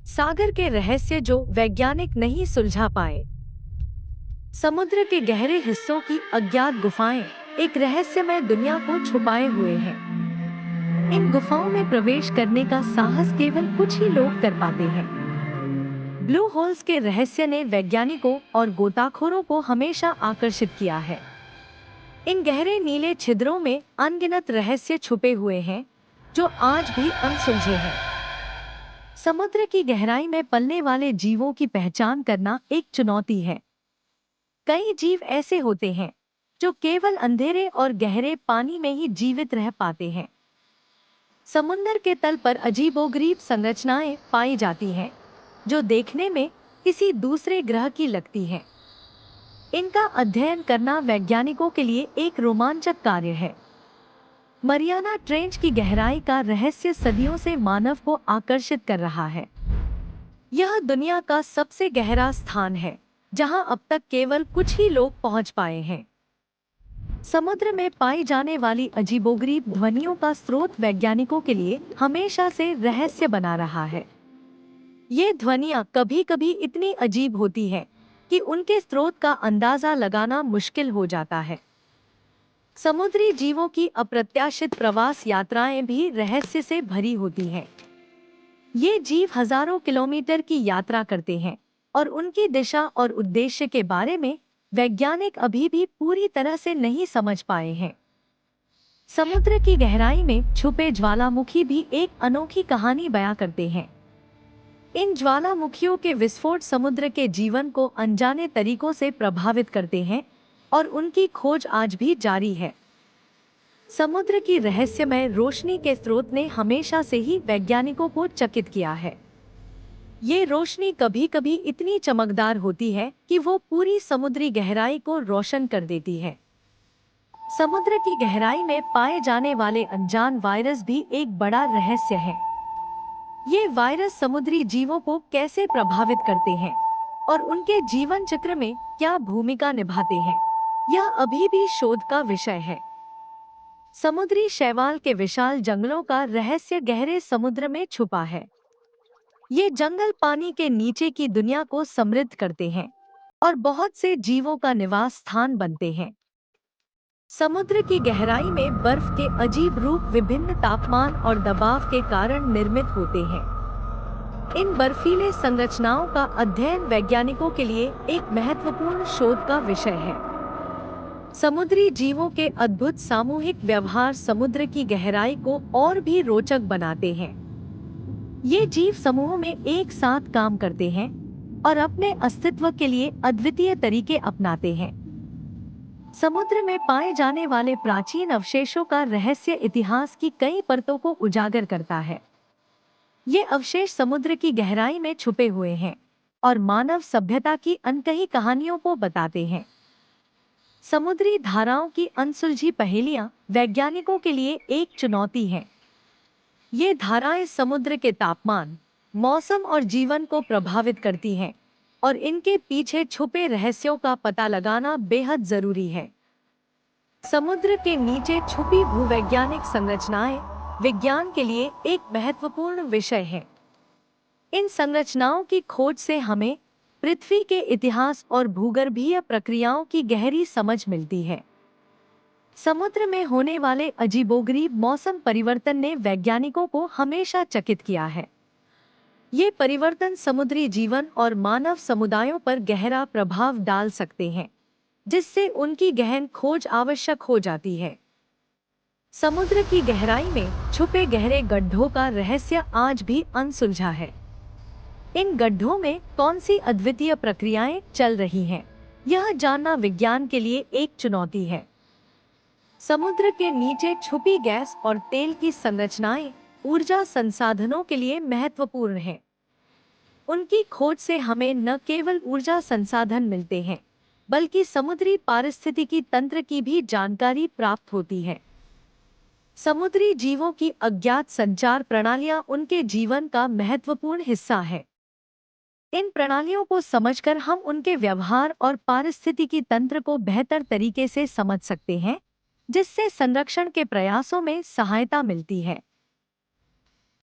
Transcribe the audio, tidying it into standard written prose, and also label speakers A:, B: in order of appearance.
A: सागर के रहस्य जो वैज्ञानिक नहीं सुलझा पाए। समुद्र के गहरे हिस्सों की अज्ञात गुफाएं एक रहस्यमय दुनिया को छुपाए हुए हैं। इन गुफाओं में प्रवेश करने का साहस केवल कुछ ही लोग कर पाते हैं। ब्लू होल्स के रहस्य ने वैज्ञानिकों और गोताखोरों को हमेशा आकर्षित किया है। इन गहरे नीले छिद्रों में अनगिनत रहस्य छुपे हुए हैं जो आज भी अनसुलझे हैं। समुद्र की गहराई में पलने वाले जीवों की पहचान करना एक चुनौती है। कई जीव ऐसे होते हैं जो केवल अंधेरे और गहरे पानी में ही जीवित रह पाते हैं। समुद्र के तल पर अजीबोगरीब संरचनाएं पाई जाती हैं जो देखने में किसी दूसरे ग्रह की लगती हैं। इनका अध्ययन करना वैज्ञानिकों के लिए एक रोमांचक कार्य है। मरियाना ट्रेंच की गहराई का रहस्य सदियों से मानव को आकर्षित कर रहा है। यह दुनिया का सबसे गहरा स्थान है जहां अब तक केवल कुछ ही लोग पहुंच पाए हैं। समुद्र में पाई जाने वाली अजीबोगरीब ध्वनियों का स्रोत वैज्ञानिकों के लिए हमेशा से रहस्य बना रहा है। ये ध्वनियाँ कभी-कभी इतनी अजीब होती हैं कि उनके स्रोत का अंदाजा लगाना मुश्किल हो जाता है। समुद्री जीवों की अप्रत्याशित प्रवास यात्राएं भी रहस्य से भरी होती हैं। ये जीव हजारों किलोमीटर की यात्रा करते हैं और उनकी दिशा और उद्देश्य के बारे में वैज्ञानिक अभी भी पूरी तरह से नहीं समझ पाए हैं। समुद्र की गहराई में छुपे ज्वालामुखी भी एक अनोखी कहानी बयां करते हैं। इन ज्वालामुखियों के विस्फोट समुद्र के जीवन को अनजाने तरीकों से प्रभावित करते हैं और उनकी खोज आज भी जारी है। समुद्र की रहस्यमय रोशनी के स्रोत ने हमेशा से ही वैज्ञानिकों को चकित किया है। ये रोशनी कभी-कभी इतनी चमकदार होती है कि वो पूरी समुद्री गहराई को रोशन कर देती है। समुद्र की गहराई में पाए जाने वाले अनजान वायरस भी एक बड़ा रहस्य है। ये वायरस समुद्री जीवों को कैसे प्रभावित करते हैं और उनके जीवन चक्र में क्या भूमिका निभाते हैं, यह अभी भी शोध का विषय है। समुद्री शैवाल के विशाल जंगलों का रहस्य गहरे समुद्र में छुपा है। ये जंगल पानी के नीचे की दुनिया को समृद्ध करते हैं और बहुत से जीवों का निवास स्थान बनते हैं। समुद्र की गहराई में बर्फ के अजीब रूप विभिन्न तापमान और दबाव के कारण निर्मित होते हैं। इन बर्फीले संरचनाओं का अध्ययन वैज्ञानिकों के लिए एक महत्वपूर्ण शोध का विषय है। समुद्री जीवों के अद्भुत सामूहिक व्यवहार समुद्र की गहराई को और भी रोचक बनाते हैं। ये जीव समूह में एक साथ काम करते हैं और अपने अस्तित्व के लिए अद्वितीय तरीके अपनाते हैं। समुद्र में पाए जाने वाले प्राचीन अवशेषों का रहस्य इतिहास की कई परतों को उजागर करता है। ये अवशेष समुद्र की गहराई में छुपे हुए हैं और मानव सभ्यता की अनकही कहानियों को बताते हैं। समुद्री धाराओं की अनसुलझी पहेलियां वैज्ञानिकों के लिए एक चुनौती हैं। ये धाराएं समुद्र के तापमान, मौसम और जीवन को प्रभावित करती हैं और इनके पीछे छुपे रहस्यों का पता लगाना बेहद जरूरी है। समुद्र के नीचे छुपी भूवैज्ञानिक संरचनाएं विज्ञान के लिए एक महत्वपूर्ण विषय है। इन संरचनाओं की खोज से हमें पृथ्वी के इतिहास और भूगर्भीय प्रक्रियाओं की गहरी समझ मिलती है। समुद्र में होने वाले अजीबोगरीब मौसम परिवर्तन ने वैज्ञानिकों को हमेशा चकित किया है। ये परिवर्तन समुद्री जीवन और मानव समुदायों पर गहरा प्रभाव डाल सकते हैं, जिससे उनकी गहन खोज आवश्यक हो जाती है। समुद्र की गहराई में छुपे गहरे गड्ढों का रहस्य आज भी अनसुलझा है। इन गड्ढों में कौन सी अद्वितीय प्रक्रियाएं चल रही हैं, यह जानना विज्ञान के लिए एक चुनौती है। समुद्र के नीचे छुपी गैस और तेल की संरचनाएं ऊर्जा संसाधनों के लिए महत्वपूर्ण हैं। उनकी खोज से हमें न केवल ऊर्जा संसाधन मिलते हैं, बल्कि समुद्री पारिस्थितिकी तंत्र की भी जानकारी प्राप्त होती है। समुद्री जीवों की अज्ञात संचार प्रणालियां उनके जीवन का महत्वपूर्ण हिस्सा है। इन प्रणालियों को समझकर हम उनके व्यवहार और पारिस्थितिकी तंत्र को बेहतर तरीके से समझ सकते हैं, जिससे संरक्षण के प्रयासों में सहायता मिलती है।